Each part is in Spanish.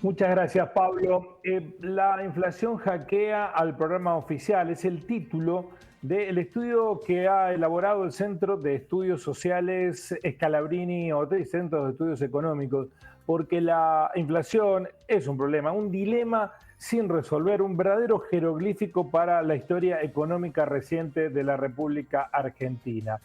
Muchas gracias, Pablo. La inflación hackea al programa oficial, es el título del estudio que ha elaborado el Centro de Estudios Sociales Scalabrini Ortiz, Centro de Estudios Económicos, porque la inflación es un problema, un dilema sin resolver, un verdadero jeroglífico para la historia económica reciente de la República Argentina.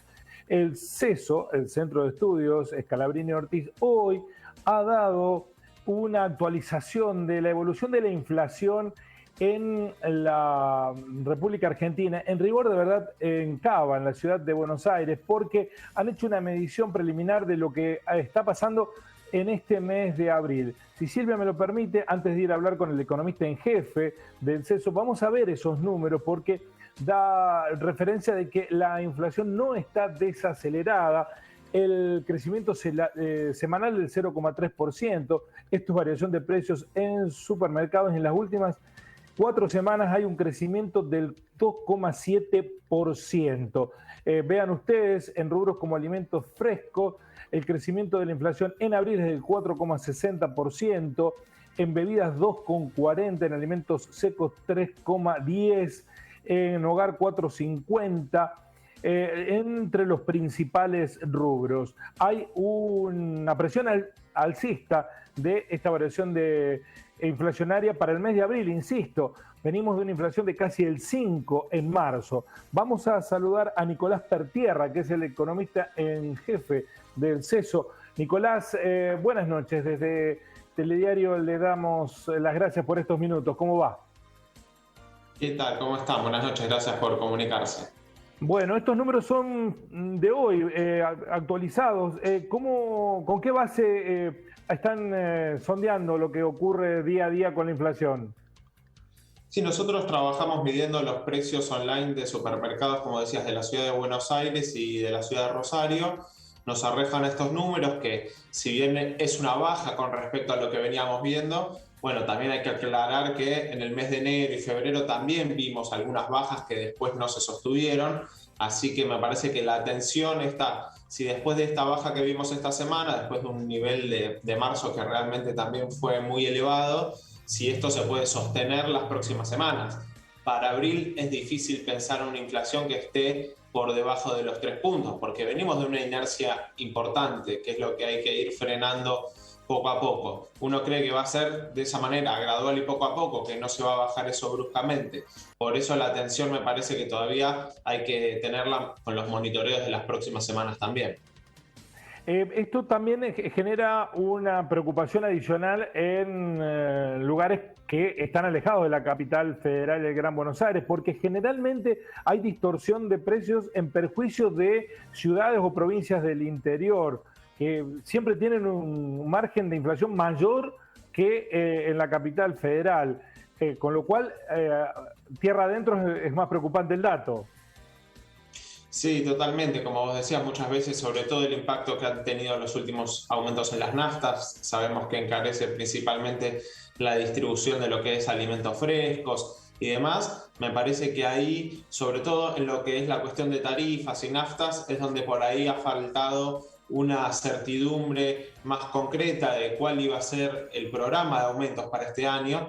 El CESO, el Centro de Estudios Scalabrini Ortiz, hoy ha dado una actualización de la evolución de la inflación en la República Argentina, en rigor de verdad en Cava, en la ciudad de Buenos Aires, porque han hecho una medición preliminar de lo que está pasando en este mes de abril. Si Silvia me lo permite, antes de ir a hablar con el economista en jefe del CESO, vamos a ver esos números porque da referencia de que la inflación no está desacelerada. El crecimiento semanal del 0,3%, esto es variación de precios en supermercados. En las últimas 4 semanas hay un crecimiento del 2,7%. Vean ustedes, en rubros como alimentos frescos, el crecimiento de la inflación en abril es del 4,60%, en bebidas 2,40%, en alimentos secos 3,10%, en hogar 4,50%. Entre los principales rubros hay una presión alcista de esta variación inflacionaria para el mes de abril. Insisto, venimos de una inflación de casi el 5% en marzo. Vamos a saludar a Nicolás Pertierra, que es el economista en jefe del CESO. Nicolás, buenas noches. Desde Telediario le damos las gracias por estos minutos. ¿Cómo va? ¿Qué tal? ¿Cómo están? Buenas noches, gracias por comunicarse. Bueno, estos números son de hoy, actualizados. ¿Con qué base están sondeando lo que ocurre día a día con la inflación? Sí, nosotros trabajamos midiendo los precios online de supermercados, como decías, de la ciudad de Buenos Aires y de la ciudad de Rosario. Nos arrojan estos números que, si bien es una baja con respecto a lo que veníamos viendo, bueno, también hay que aclarar que en el mes de enero y febrero también vimos algunas bajas que después no se sostuvieron, así que me parece que la atención está, si después de esta baja que vimos esta semana, después de un nivel de marzo que realmente también fue muy elevado, si esto se puede sostener las próximas semanas. Para abril es difícil pensar en una inflación que esté por debajo de los 3 puntos, porque venimos de una inercia importante, que es lo que hay que ir frenando poco a poco. Uno cree que va a ser de esa manera, gradual y poco a poco, que no se va a bajar eso bruscamente. Por eso la atención me parece que todavía hay que tenerla con los monitoreos de las próximas semanas también. Esto también genera una preocupación adicional en lugares que están alejados de la capital federal del Gran Buenos Aires, porque generalmente hay distorsión de precios en perjuicio de ciudades o provincias del interior, que siempre tienen un margen de inflación mayor que en la capital federal, con lo cual tierra adentro es más preocupante el dato. Sí, totalmente. Como vos decías muchas veces, sobre todo el impacto que han tenido los últimos aumentos en las naftas. Sabemos que encarece principalmente la distribución de lo que es alimentos frescos y demás. Me parece que ahí, sobre todo en lo que es la cuestión de tarifas y naftas, es donde por ahí ha faltado una certidumbre más concreta de cuál iba a ser el programa de aumentos para este año.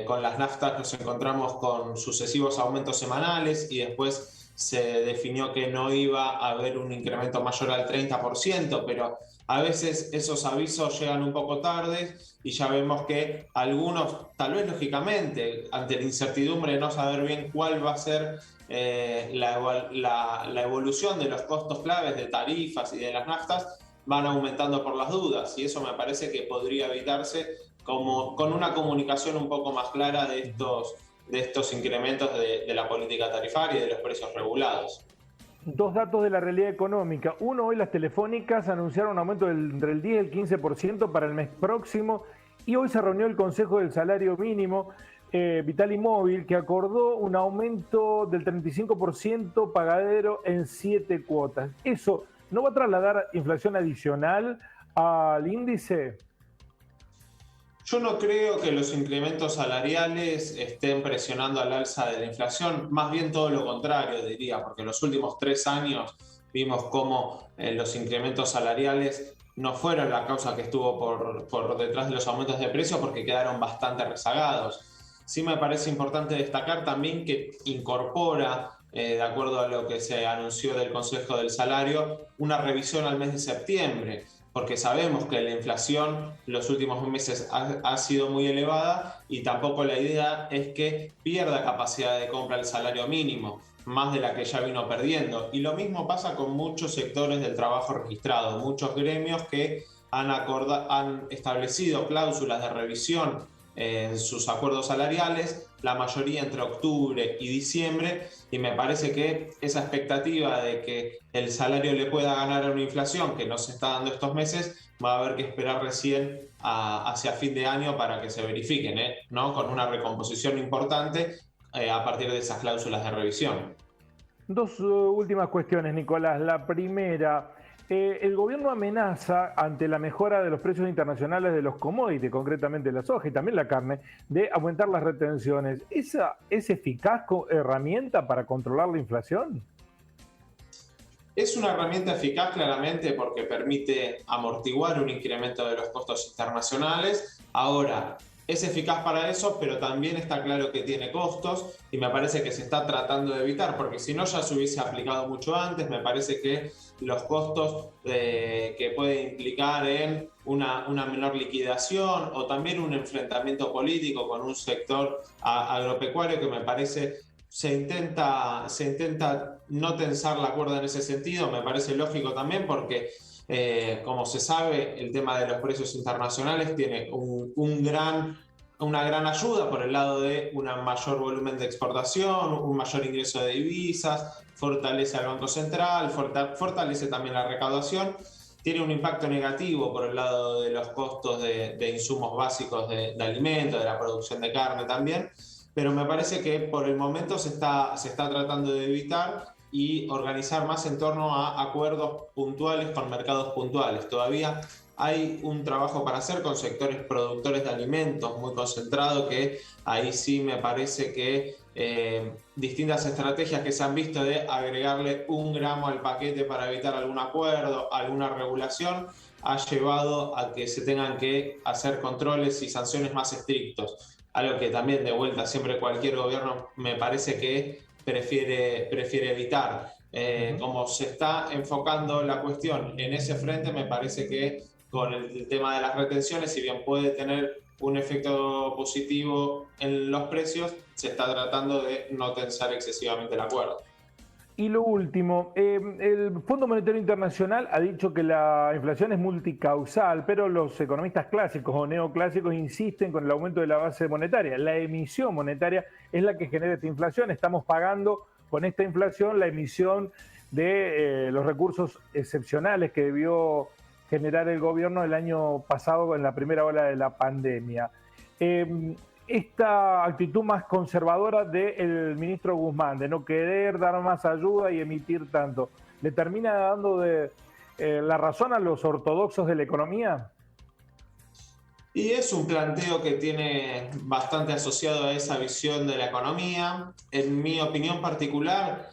Con las naftas nos encontramos con sucesivos aumentos semanales y después se definió que no iba a haber un incremento mayor al 30%, pero a veces esos avisos llegan un poco tarde y ya vemos que algunos, tal vez lógicamente, ante la incertidumbre de no saber bien cuál va a ser la evolución de los costos claves de tarifas y de las naftas, van aumentando por las dudas, y eso me parece que podría evitarse como con una comunicación un poco más clara de estos incrementos de la política tarifaria y de los precios regulados. Dos datos de la realidad económica. Uno, hoy las telefónicas anunciaron un aumento entre el 10 y el 15% para el mes próximo, y hoy se reunió el Consejo del Salario Mínimo Vital y Móvil, que acordó un aumento del 35% pagadero en 7 cuotas. ¿Eso no va a trasladar inflación adicional al índice? Yo no creo que los incrementos salariales estén presionando al alza de la inflación, más bien todo lo contrario, diría, porque en los últimos 3 años vimos cómo los incrementos salariales no fueron la causa que estuvo por detrás de los aumentos de precios, porque quedaron bastante rezagados. Sí me parece importante destacar también que incorpora, de acuerdo a lo que se anunció del Consejo del Salario, una revisión al mes de septiembre, porque sabemos que la inflación los últimos meses ha sido muy elevada y tampoco la idea es que pierda capacidad de compra el salario mínimo, más de la que ya vino perdiendo. Y lo mismo pasa con muchos sectores del trabajo registrado, muchos gremios que han establecido cláusulas de revisión en sus acuerdos salariales, la mayoría entre octubre y diciembre, y me parece que esa expectativa de que el salario le pueda ganar a una inflación que no se está dando estos meses, va a haber que esperar recién hacia fin de año para que se verifiquen, ¿no? Con una recomposición importante a partir de esas cláusulas de revisión. Dos últimas cuestiones, Nicolás. La primera, el gobierno amenaza ante la mejora de los precios internacionales de los commodities, concretamente la soja y también la carne, de aumentar las retenciones. ¿Esa es eficaz herramienta para controlar la inflación? Es una herramienta eficaz claramente porque permite amortiguar un incremento de los costos internacionales. Ahora, es eficaz para eso, pero también está claro que tiene costos y me parece que se está tratando de evitar, porque si no ya se hubiese aplicado mucho antes. Me parece que los costos que puede implicar en una menor liquidación o también un enfrentamiento político con un sector agropecuario que me parece se intenta no tensar la cuerda en ese sentido. Me parece lógico también porque, como se sabe, el tema de los precios internacionales tiene una gran ayuda por el lado de un mayor volumen de exportación, un mayor ingreso de divisas, fortalece al Banco Central, fortalece también la recaudación. Tiene un impacto negativo por el lado de los costos de insumos básicos de alimentos, de la producción de carne también, pero me parece que por el momento se está tratando de evitar y organizar más en torno a acuerdos puntuales con mercados puntuales. Todavía hay un trabajo para hacer con sectores productores de alimentos muy concentrado, que ahí sí me parece que distintas estrategias que se han visto de agregarle 1 gramo al paquete para evitar algún acuerdo, alguna regulación, ha llevado a que se tengan que hacer controles y sanciones más estrictos. Algo que también, de vuelta, siempre cualquier gobierno me parece que prefiere evitar. Como se está enfocando la cuestión en ese frente, me parece que con el tema de las retenciones, si bien puede tener un efecto positivo en los precios, se está tratando de no tensar excesivamente el acuerdo. Y lo último, el Fondo Monetario Internacional ha dicho que la inflación es multicausal, pero los economistas clásicos o neoclásicos insisten con el aumento de la base monetaria. La emisión monetaria es la que genera esta inflación. Estamos pagando con esta inflación la emisión de los recursos excepcionales que debió generar el gobierno el año pasado en la primera ola de la pandemia. Esta actitud más conservadora del ministro Guzmán, de no querer dar más ayuda y emitir tanto, ¿le termina dando la razón a los ortodoxos de la economía? Y es un planteo que tiene bastante asociado a esa visión de la economía. En mi opinión particular,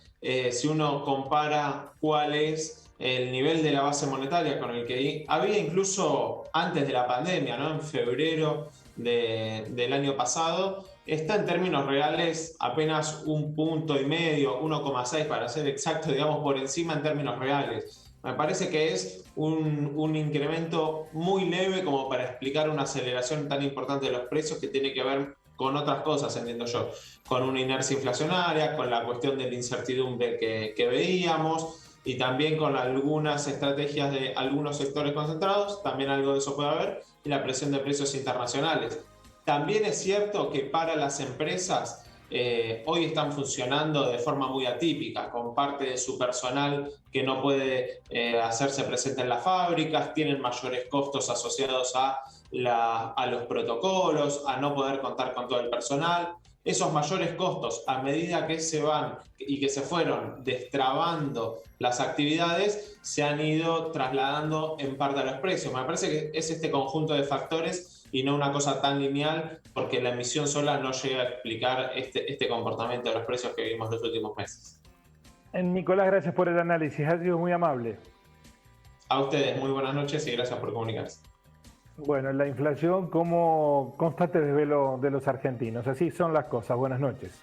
si uno compara cuál es el nivel de la base monetaria con el que había incluso antes de la pandemia, ¿no? En febrero del año pasado, está en términos reales apenas 1,5 puntos, 1,6 para ser exacto, digamos, por encima en términos reales. Me parece que es un incremento muy leve como para explicar una aceleración tan importante de los precios, que tiene que ver con otras cosas, entiendo yo, con una inercia inflacionaria, con la cuestión de la incertidumbre que veíamos, y también con algunas estrategias de algunos sectores concentrados, también algo de eso puede haber, y la presión de precios internacionales. También es cierto que para las empresas hoy están funcionando de forma muy atípica, con parte de su personal que no puede hacerse presente en las fábricas, tienen mayores costos asociados a los protocolos, a no poder contar con todo el personal. Esos mayores costos, a medida que se van y que se fueron destrabando las actividades, se han ido trasladando en parte a los precios. Me parece que es este conjunto de factores y no una cosa tan lineal, porque la emisión sola no llega a explicar este comportamiento de los precios que vimos los últimos meses. Nicolás, gracias por el análisis, ha sido muy amable. A ustedes, muy buenas noches y gracias por comunicarse. Bueno, la inflación como constante desvelo de los argentinos. Así son las cosas. Buenas noches.